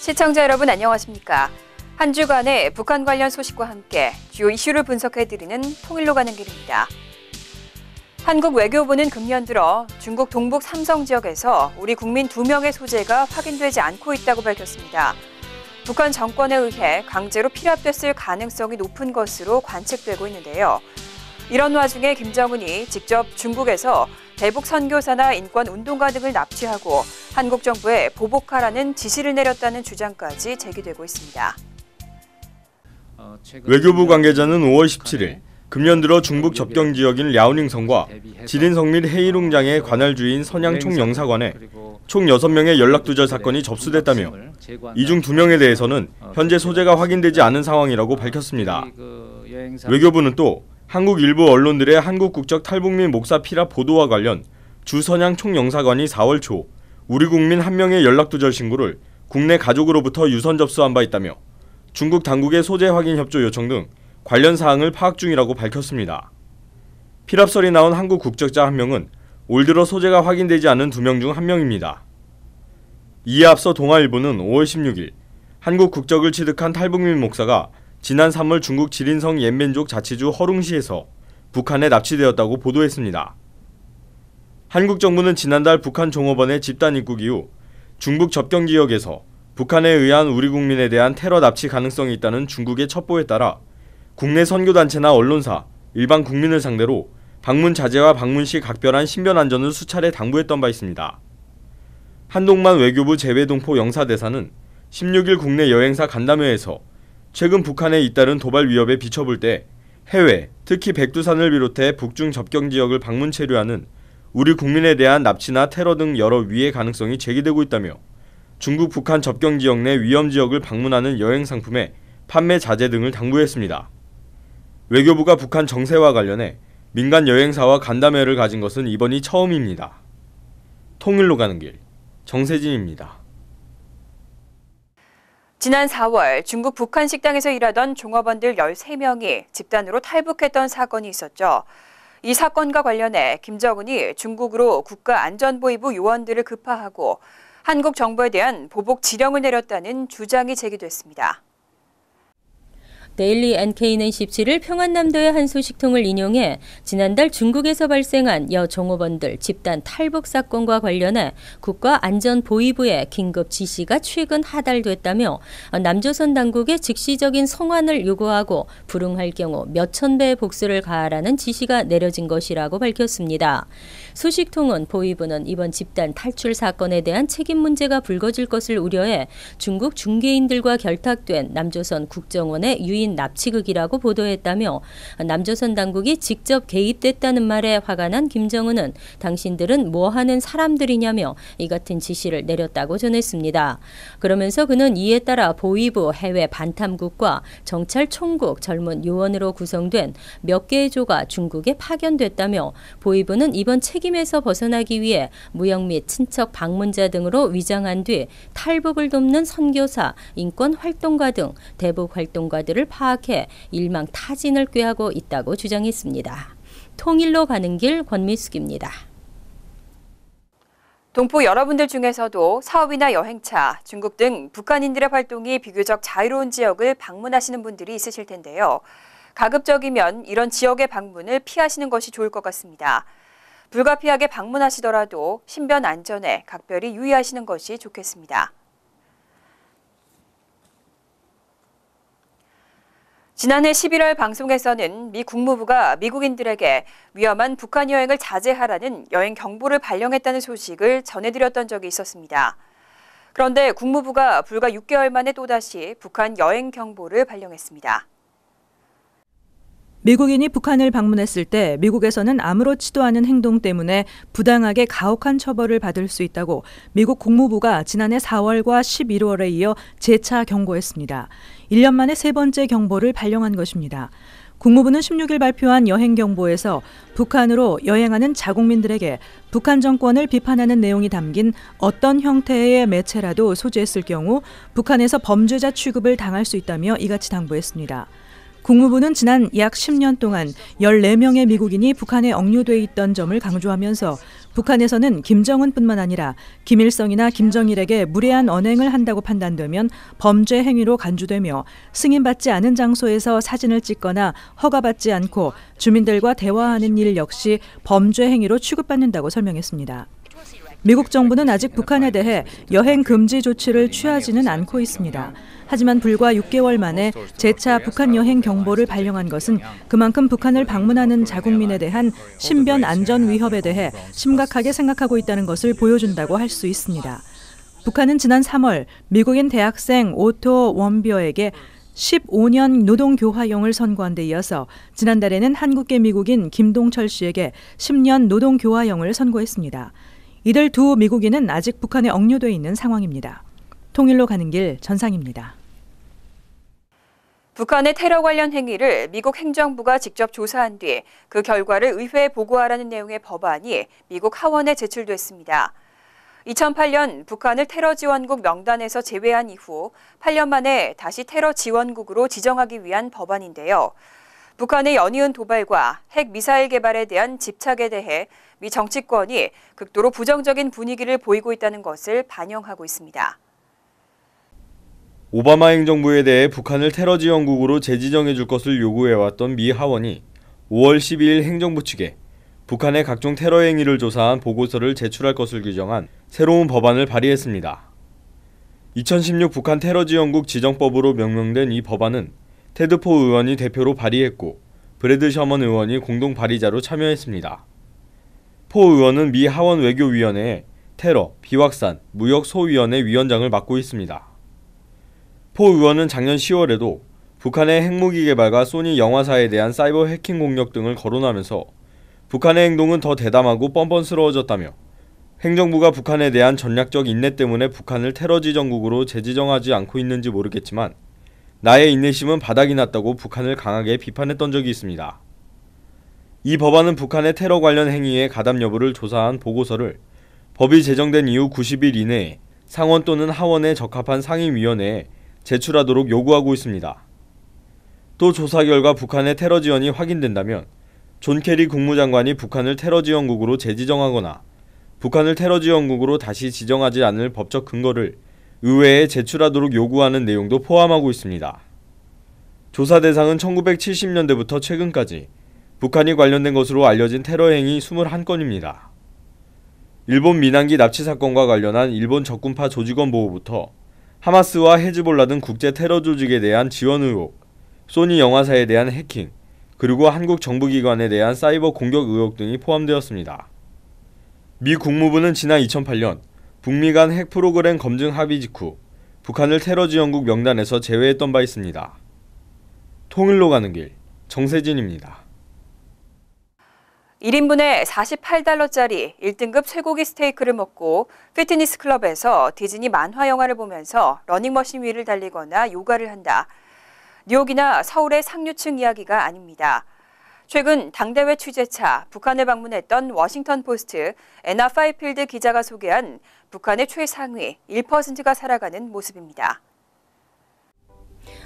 시청자 여러분 안녕하십니까? 한 주간의 북한 관련 소식과 함께 주요 이슈를 분석해드리는 통일로 가는 길입니다. 한국 외교부는 금년 들어 중국 동북 삼성 지역에서 우리 국민 2명의 소재가 확인되지 않고 있다고 밝혔습니다. 북한 정권에 의해 강제로 피랍됐을 가능성이 높은 것으로 관측되고 있는데요. 이런 와중에 김정은이 직접 중국에서 대북 선교사나 인권운동가 등을 납치하고 한국 정부에 보복하라는 지시를 내렸다는 주장까지 제기되고 있습니다. 외교부 관계자는 5월 17일 금년 들어 중국 접경 지역인 랴오닝성과 지린성 및 헤이룽장의 관할주인 선양총 영사관에 총 6명의 연락두절 사건이 접수됐다며 이 중 2명에 대해서는 현재 소재가 확인되지 않은 상황이라고 밝혔습니다. 외교부는 또 한국 일부 언론들의 한국 국적 탈북민 목사 피랍 보도와 관련 주선양 총영사관이 4월 초 우리 국민 1명의 연락두절 신고를 국내 가족으로부터 유선 접수한 바 있다며 중국 당국의 소재 확인 협조 요청 등 관련 사항을 파악 중이라고 밝혔습니다. 피랍설이 나온 한국 국적자 1명은 올 들어 소재가 확인되지 않은 2명 중 1명입니다. 이에 앞서 동아일보는 5월 16일 한국 국적을 취득한 탈북민 목사가 지난 3월 중국 지린성 옌멘족 자치주 허룽시에서 북한에 납치되었다고 보도했습니다. 한국 정부는 지난달 북한 종업원의 집단 입국 이후 중국 접경 지역에서 북한에 의한 우리 국민에 대한 테러 납치 가능성이 있다는 중국의 첩보에 따라 국내 선교단체나 언론사, 일반 국민을 상대로 방문 자제와 방문 시 각별한 신변 안전을 수차례 당부했던 바 있습니다. 한동만 외교부 재외동포 영사대사는 16일 국내 여행사 간담회에서 최근 북한에 잇따른 도발 위협에 비춰볼 때 해외, 특히 백두산을 비롯해 북중 접경 지역을 방문 체류하는 우리 국민에 대한 납치나 테러 등 여러 위해 가능성이 제기되고 있다며 중국 북한 접경 지역 내 위험 지역을 방문하는 여행 상품의 판매 자제 등을 당부했습니다. 외교부가 북한 정세와 관련해 민간 여행사와 간담회를 가진 것은 이번이 처음입니다. 통일로 가는 길, 정세진입니다. 지난 4월 중국 북한 식당에서 일하던 종업원들 13명이 집단으로 탈북했던 사건이 있었죠. 이 사건과 관련해 김정은이 중국으로 국가안전보위부 요원들을 급파하고 한국 정부에 대한 보복 지령을 내렸다는 주장이 제기됐습니다. 데일리 NK는 17일 평안남도의 한 소식통을 인용해 지난달 중국에서 발생한 여 종업원들 집단 탈북 사건과 관련해 국가안전보위부의 긴급 지시가 최근 하달됐다며 남조선 당국의 즉시적인 송환을 요구하고 불응할 경우 몇천 배의 복수를 가하라는 지시가 내려진 것이라고 밝혔습니다. 소식통은 보위부는 이번 집단 탈출 사건에 대한 책임 문제가 불거질 것을 우려해 중국 중개인들과 결탁된 남조선 국정원의 유인 납치극이라고 보도했다며 남조선 당국이 직접 개입됐다는 말에 화가 난 김정은은 당신들은 뭐하는 사람들이냐며 이 같은 지시를 내렸다고 전했습니다. 그러면서 그는 이에 따라 보위부 해외 반탐국과 정찰 총국 젊은 요원으로 구성된 몇 개의 조가 중국에 파견됐다며 보위부는 이번 책임에서 벗어나기 위해 무역 및 친척 방문자 등으로 위장한 뒤 탈북을 돕는 선교사, 인권활동가 등 대북 활동가들을 파악해 일망타진을 꾀하고 있다고 주장했습니다. 통일로 가는 길 권미숙입니다. 동포 여러분들 중에서도 사업이나 여행차, 중국 등 북한인들의 활동이 비교적 자유로운 지역을 방문하시는 분들이 있으실 텐데요. 가급적이면 이런 지역의 방문을 피하시는 것이 좋을 것 같습니다. 불가피하게 방문하시더라도 신변 안전에 각별히 유의하시는 것이 좋겠습니다. 지난해 11월 방송에서는 미 국무부가 미국인들에게 위험한 북한 여행을 자제하라는 여행 경보를 발령했다는 소식을 전해드렸던 적이 있었습니다. 그런데 국무부가 불과 6개월 만에 또다시 북한 여행 경보를 발령했습니다. 미국인이 북한을 방문했을 때 미국에서는 아무렇지도 않은 행동 때문에 부당하게 가혹한 처벌을 받을 수 있다고 미국 국무부가 지난해 4월과 11월에 이어 재차 경고했습니다. 1년 만에 세 번째 경보를 발령한 것입니다. 국무부는 16일 발표한 여행 경보에서 북한으로 여행하는 자국민들에게 북한 정권을 비판하는 내용이 담긴 어떤 형태의 매체라도 소지했을 경우 북한에서 범죄자 취급을 당할 수 있다며 이같이 당부했습니다. 국무부는 지난 약 10년 동안 14명의 미국인이 북한에 억류돼 있던 점을 강조하면서 북한에서는 김정은뿐만 아니라 김일성이나 김정일에게 무례한 언행을 한다고 판단되면 범죄 행위로 간주되며 승인받지 않은 장소에서 사진을 찍거나 허가받지 않고 주민들과 대화하는 일 역시 범죄 행위로 취급받는다고 설명했습니다. 미국 정부는 아직 북한에 대해 여행 금지 조치를 취하지는 않고 있습니다. 하지만 불과 6개월 만에 재차 북한 여행 경보를 발령한 것은 그만큼 북한을 방문하는 자국민에 대한 신변 안전 위협에 대해 심각하게 생각하고 있다는 것을 보여준다고 할 수 있습니다. 북한은 지난 3월 미국인 대학생 오토 원비어에게 15년 노동교화형을 선고한 데 이어서 지난달에는 한국계 미국인 김동철 씨에게 10년 노동교화형을 선고했습니다. 이들 두 미국인은 아직 북한에 억류돼 있는 상황입니다. 통일로 가는 길 전상입니다. 북한의 테러 관련 행위를 미국 행정부가 직접 조사한 뒤 그 결과를 의회에 보고하라는 내용의 법안이 미국 하원에 제출됐습니다. 2008년 북한을 테러 지원국 명단에서 제외한 이후 8년 만에 다시 테러 지원국으로 지정하기 위한 법안인데요. 북한의 연이은 도발과 핵 미사일 개발에 대한 집착에 대해 미 정치권이 극도로 부정적인 분위기를 보이고 있다는 것을 반영하고 있습니다. 오바마 행정부에 대해 북한을 테러 지원국으로 재지정해 줄 것을 요구해왔던 미 하원이 5월 12일 행정부 측에 북한의 각종 테러 행위를 조사한 보고서를 제출할 것을 규정한 새로운 법안을 발의했습니다. 2016 북한 테러 지원국 지정법으로 명명된 이 법안은 테드 포 의원이 대표로 발의했고 브래드 셔먼 의원이 공동 발의자로 참여했습니다. 포 의원은 미 하원 외교위원회의 테러, 비확산, 무역 소위원회 위원장을 맡고 있습니다. 포 의원은 작년 10월에도 북한의 핵무기 개발과 소니 영화사에 대한 사이버 해킹 공격 등을 거론하면서 북한의 행동은 더 대담하고 뻔뻔스러워졌다며 행정부가 북한에 대한 전략적 인내 때문에 북한을 테러 지정국으로 재지정하지 않고 있는지 모르겠지만 나의 인내심은 바닥이 났다고 북한을 강하게 비판했던 적이 있습니다. 이 법안은 북한의 테러 관련 행위의 가담 여부를 조사한 보고서를 법이 제정된 이후 90일 이내에 상원 또는 하원에 적합한 상임위원회에 제출하도록 요구하고 있습니다. 또 조사 결과 북한의 테러 지원이 확인된다면 존 케리 국무장관이 북한을 테러 지원국으로 재지정하거나 북한을 테러 지원국으로 다시 지정하지 않을 법적 근거를 의회에 제출하도록 요구하는 내용도 포함하고 있습니다. 조사 대상은 1970년대부터 최근까지 북한이 관련된 것으로 알려진 테러 행위 21건입니다. 일본 민항기 납치 사건과 관련한 일본 적군파 조직원 보호부터 하마스와 헤즈볼라 등 국제 테러 조직에 대한 지원 의혹, 소니 영화사에 대한 해킹, 그리고 한국 정부기관에 대한 사이버 공격 의혹 등이 포함되었습니다. 미 국무부는 지난 2008년 북미 간 핵 프로그램 검증 합의 직후 북한을 테러 지원국 명단에서 제외했던 바 있습니다. 통일로 가는 길, 정세진입니다. 1인분에 $48짜리 1등급 쇠고기 스테이크를 먹고 피트니스 클럽에서 디즈니 만화 영화를 보면서 러닝머신 위를 달리거나 요가를 한다. 뉴욕이나 서울의 상류층 이야기가 아닙니다. 최근 당대회 취재차 북한을 방문했던 워싱턴 포스트 애나 파이필드 기자가 소개한 북한의 최상위 1%가 살아가는 모습입니다.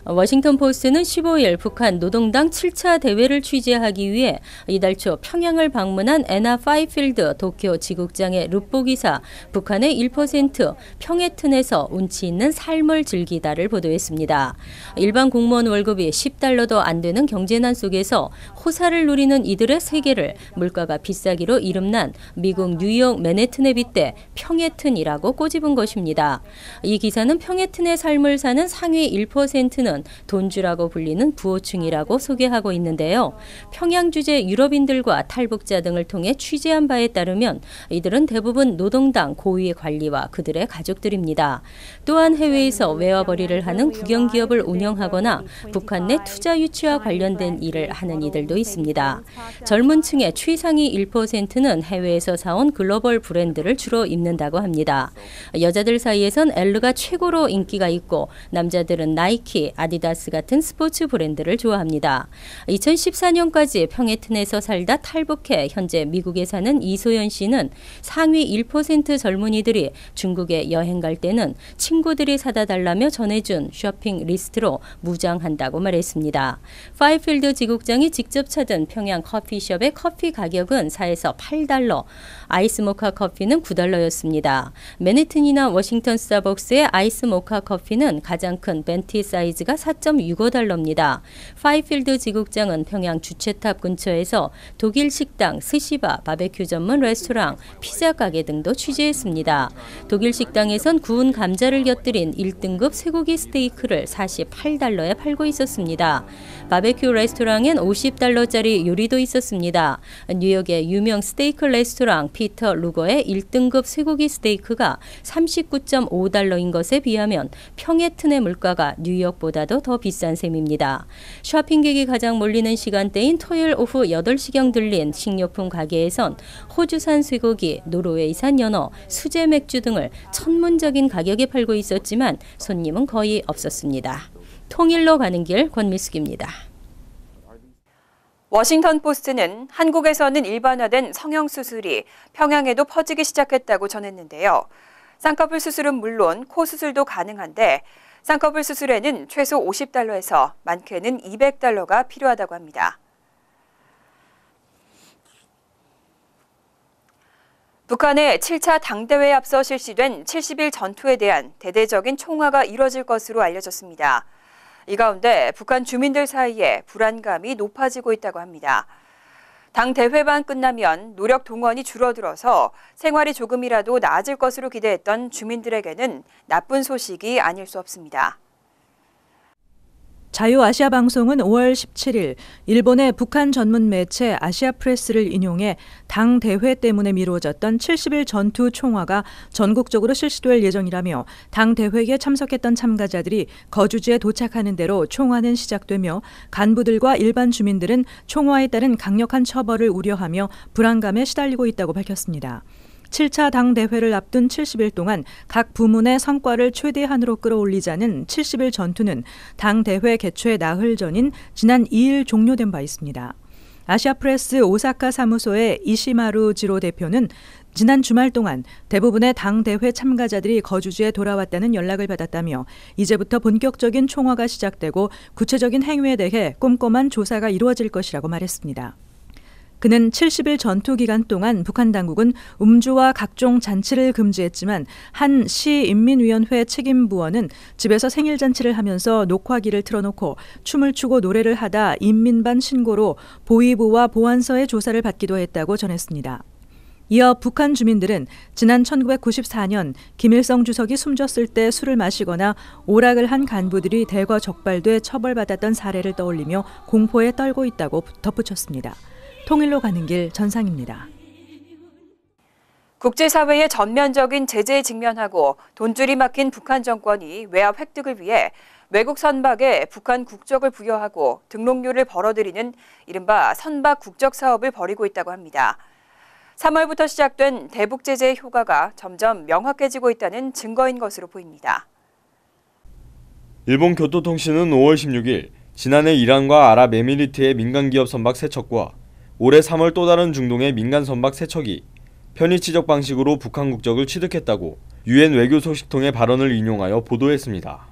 워싱턴 포스트는 15일 북한 노동당 7차 대회를 취재하기 위해 이달 초 평양을 방문한 애나 파이필드 도쿄 지국장의 룻보 기사 북한의 1% 평해튼에서 운치 있는 삶을 즐기다를 보도했습니다. 일반 공무원 월급이 $10도 안 되는 경제난 속에서 호사를 누리는 이들의 세계를 물가가 비싸기로 이름난 미국 뉴욕 맨해튼에 빗대 평해튼이라고 꼬집은 것입니다. 이 기사는 평해튼의 삶을 사는 상위 1%는 돈주라고 불리는 부호층이라고 소개하고 있는데요. 평양 주재 유럽인들과 탈북자 등을 통해 취재한 바에 따르면 이들은 대부분 노동당 고위의 관리와 그들의 가족들입니다. 또한 해외에서 외화벌이를 하는 국영기업을 운영하거나 북한 내 투자 유치와 관련된 일을 하는 이들도 있습니다. 젊은 층의 최상위 1%는 해외에서 사온 글로벌 브랜드를 주로 입는다고 합니다. 여자들 사이에선 엘르가 최고로 인기가 있고 남자들은 나이키, 아디다스 같은 스포츠 브랜드를 좋아합니다. 2014년까지 평해튼에서 살다 탈북해 현재 미국에 사는 이소연 씨는 상위 1% 젊은이들이 중국에 여행 갈 때는 친구들이 사다 달라며 전해준 쇼핑 리스트로 무장한다고 말했습니다. 파이필드 지국장이 직접 찾은 평양 커피숍의 커피 가격은 4에서 $8, 아이스 모카 커피는 $9였습니다. 맨해튼이나 워싱턴 스타벅스의 아이스 모카 커피는 가장 큰 벤티 사이즈가 $4.65입니다. 파이필드 지국장은 평양 주최탑 근처에서 독일 식당, 스시바, 바베큐 전문 레스토랑, 피자 가게 등도 취재했습니다. 독일 식당에선 구운 감자를 곁들인 1등급 쇠고기 스테이크를 $48에 팔고 있었습니다. 바베큐 레스토랑엔 $50짜리 요리도 있었습니다. 뉴욕의 유명 스테이크 레스토랑 피터 루거의 1등급 쇠고기 스테이크가 $39.5인 것에 비하면 평해튼의 물가가 뉴욕보다도 더 비싼 셈입니다. 쇼핑객이 가장 몰리는 시간대인 토요일 오후 8시경 들린 식료품 가게에선 호주산 쇠고기, 노르웨이산 연어, 수제 맥주 등을 천문적인 가격에 팔고 있었지만 손님은 거의 없었습니다. 통일로 가는 길 권미숙입니다. 워싱턴 포스트는 한국에서는 일반화된 성형수술이 평양에도 퍼지기 시작했다고 전했는데요. 쌍꺼풀 수술은 물론 코 수술도 가능한데 쌍꺼풀 수술에는 최소 $50에서 많게는 $200가 필요하다고 합니다. 북한의 7차 당대회에 앞서 실시된 70일 전투에 대한 대대적인 총화가 이뤄질 것으로 알려졌습니다. 이 가운데 북한 주민들 사이에 불안감이 높아지고 있다고 합니다. 당 대회만 끝나면 노력 동원이 줄어들어서 생활이 조금이라도 나아질 것으로 기대했던 주민들에게는 나쁜 소식이 아닐 수 없습니다. 자유아시아 방송은 5월 17일 일본의 북한 전문 매체 아시아프레스를 인용해 당 대회 때문에 미뤄졌던 70일 전투 총화가 전국적으로 실시될 예정이라며 당 대회에 참석했던 참가자들이 거주지에 도착하는 대로 총화는 시작되며 간부들과 일반 주민들은 총화에 따른 강력한 처벌을 우려하며 불안감에 시달리고 있다고 밝혔습니다. 7차 당 대회를 앞둔 70일 동안 각 부문의 성과를 최대한으로 끌어올리자는 70일 전투는 당 대회 개최 나흘 전인 지난 2일 종료된 바 있습니다. 아시아프레스 오사카 사무소의 이시마루 지로 대표는 지난 주말 동안 대부분의 당 대회 참가자들이 거주지에 돌아왔다는 연락을 받았다며 이제부터 본격적인 총화가 시작되고 구체적인 행위에 대해 꼼꼼한 조사가 이루어질 것이라고 말했습니다. 그는 70일 전투 기간 동안 북한 당국은 음주와 각종 잔치를 금지했지만 한 시인민위원회 책임부원은 집에서 생일 잔치를 하면서 녹화기를 틀어놓고 춤을 추고 노래를 하다 인민반 신고로 보위부와 보안서의 조사를 받기도 했다고 전했습니다. 이어 북한 주민들은 지난 1994년 김일성 주석이 숨졌을 때 술을 마시거나 오락을 한 간부들이 대거 적발돼 처벌받았던 사례를 떠올리며 공포에 떨고 있다고 덧붙였습니다. 통일로 가는 길 전상입니다. 국제사회의 전면적인 제재에 직면하고 돈줄이 막힌 북한 정권이 외압 획득을 위해 외국 선박에 북한 국적을 부여하고 등록료를 벌어들이는 이른바 선박 국적 사업을 벌이고 있다고 합니다. 3월부터 시작된 대북 제재의 효과가 점점 명확해지고 있다는 증거인 것으로 보입니다. 일본 교토통신은 5월 16일 지난해 이란과 아랍에미리트의 민간기업 선박 3척과 올해 3월 또 다른 중동의 민간 선박 3척이 편의 취적 방식으로 북한 국적을 취득했다고 유엔 외교소식통의 발언을 인용하여 보도했습니다.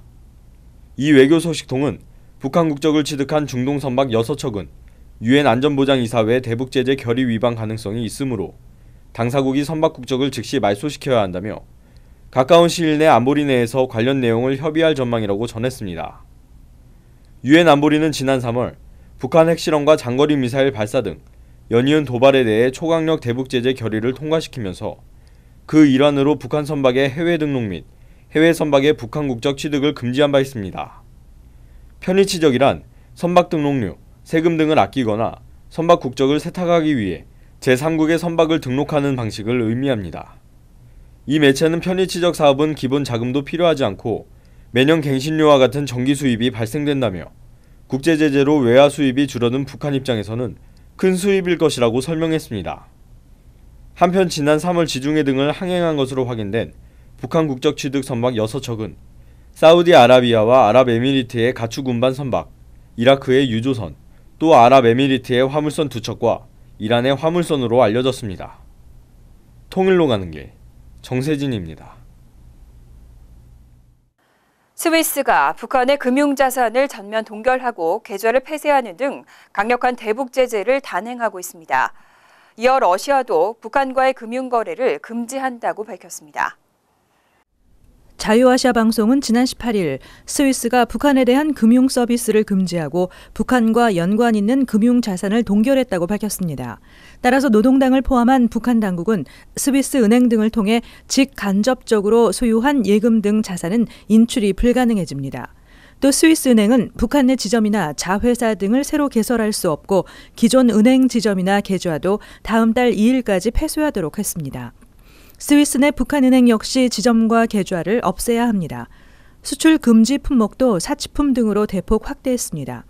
이 외교소식통은 북한 국적을 취득한 중동 선박 6척은 유엔 안전보장이사회 대북 제재 결의 위반 가능성이 있으므로 당사국이 선박 국적을 즉시 말소시켜야 한다며 가까운 시일 내 안보리 내에서 관련 내용을 협의할 전망이라고 전했습니다. 유엔 안보리는 지난 3월 북한 핵실험과 장거리 미사일 발사 등 연이은 도발에 대해 초강력 대북 제재 결의를 통과시키면서 그 일환으로 북한 선박의 해외 등록 및 해외 선박의 북한 국적 취득을 금지한 바 있습니다. 편의 취적이란 선박 등록료, 세금 등을 아끼거나 선박 국적을 세탁하기 위해 제3국의 선박을 등록하는 방식을 의미합니다. 이 매체는 편의 취적 사업은 기본 자금도 필요하지 않고 매년 갱신료와 같은 정기 수입이 발생된다며 국제 제재로 외화 수입이 줄어든 북한 입장에서는 큰 수입일 것이라고 설명했습니다. 한편 지난 3월 지중해 등을 항행한 것으로 확인된 북한 국적 취득 선박 6척은 사우디아라비아와 아랍에미리트의 가축 운반 선박, 이라크의 유조선, 또 아랍에미리트의 화물선 두 척과 이란의 화물선으로 알려졌습니다. 통일로 가는 길, 정세진입니다. 스위스가 북한의 금융자산을 전면 동결하고 계좌를 폐쇄하는 등 강력한 대북 제재를 단행하고 있습니다. 이어 러시아도 북한과의 금융거래를 금지한다고 밝혔습니다. 자유아시아 방송은 지난 18일 스위스가 북한에 대한 금융 서비스를 금지하고 북한과 연관 있는 금융 자산을 동결했다고 밝혔습니다. 따라서 노동당을 포함한 북한 당국은 스위스 은행 등을 통해 직간접적으로 소유한 예금 등 자산은 인출이 불가능해집니다. 또 스위스 은행은 북한 내 지점이나 자회사 등을 새로 개설할 수 없고 기존 은행 지점이나 계좌도 다음 달 2일까지 폐쇄하도록 했습니다. 스위스 내 북한은행 역시 지점과 계좌를 없애야 합니다. 수출 금지 품목도 사치품 등으로 대폭 확대했습니다.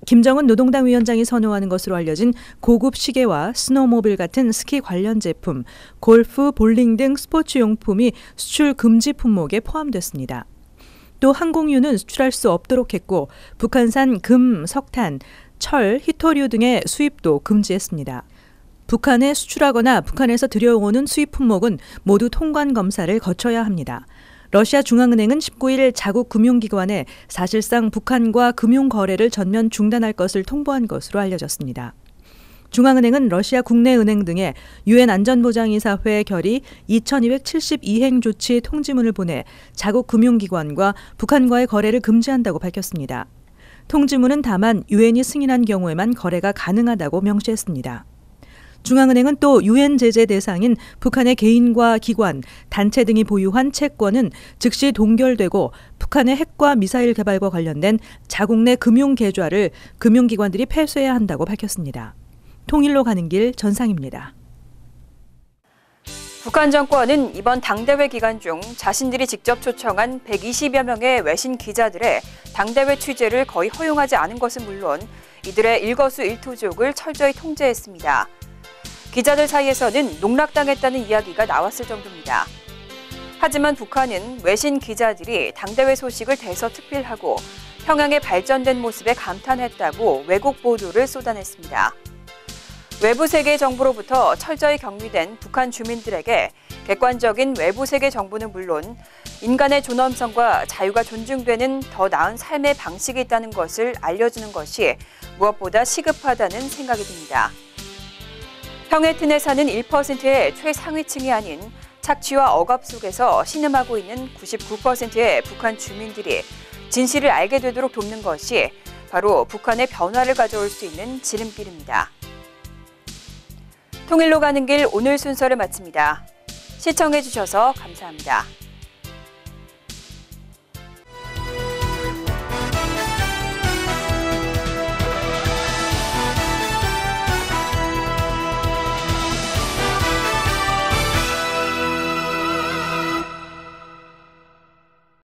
김정은 노동당 위원장이 선호하는 것으로 알려진 고급 시계와 스노모빌 같은 스키 관련 제품, 골프, 볼링 등 스포츠 용품이 수출 금지 품목에 포함됐습니다. 또 항공유는 수출할 수 없도록 했고 북한산 금, 석탄, 철, 히토류 등의 수입도 금지했습니다. 북한에 수출하거나 북한에서 들여오는 수입 품목은 모두 통관 검사를 거쳐야 합니다. 러시아 중앙은행은 19일 자국 금융기관에 사실상 북한과 금융 거래를 전면 중단할 것을 통보한 것으로 알려졌습니다. 중앙은행은 러시아 국내 은행 등에 유엔 안전보장이사회 결의 2272행 조치 통지문을 보내 자국 금융기관과 북한과의 거래를 금지한다고 밝혔습니다. 통지문은 다만 유엔이 승인한 경우에만 거래가 가능하다고 명시했습니다. 중앙은행은 또 유엔 제재 대상인 북한의 개인과 기관, 단체 등이 보유한 채권은 즉시 동결되고 북한의 핵과 미사일 개발과 관련된 자국 내 금융 계좌를 금융기관들이 폐쇄해야 한다고 밝혔습니다. 통일로 가는 길 전상입니다. 북한 정권은 이번 당대회 기간 중 자신들이 직접 초청한 120여 명의 외신 기자들의 당대회 취재를 거의 허용하지 않은 것은 물론 이들의 일거수일투족을 철저히 통제했습니다. 기자들 사이에서는 농락당했다는 이야기가 나왔을 정도입니다. 하지만 북한은 외신 기자들이 당대회 소식을 대서특필하고 평양의 발전된 모습에 감탄했다고 왜곡 보도를 쏟아냈습니다. 외부 세계 정보로부터 철저히 격리된 북한 주민들에게 객관적인 외부 세계 정보는 물론 인간의 존엄성과 자유가 존중되는 더 나은 삶의 방식이 있다는 것을 알려주는 것이 무엇보다 시급하다는 생각이 듭니다. 평해튼에 사는 1%의 최상위층이 아닌 착취와 억압 속에서 신음하고 있는 99%의 북한 주민들이 진실을 알게 되도록 돕는 것이 바로 북한의 변화를 가져올 수 있는 지름길입니다. 통일로 가는 길 오늘 순서를 마칩니다. 시청해주셔서 감사합니다.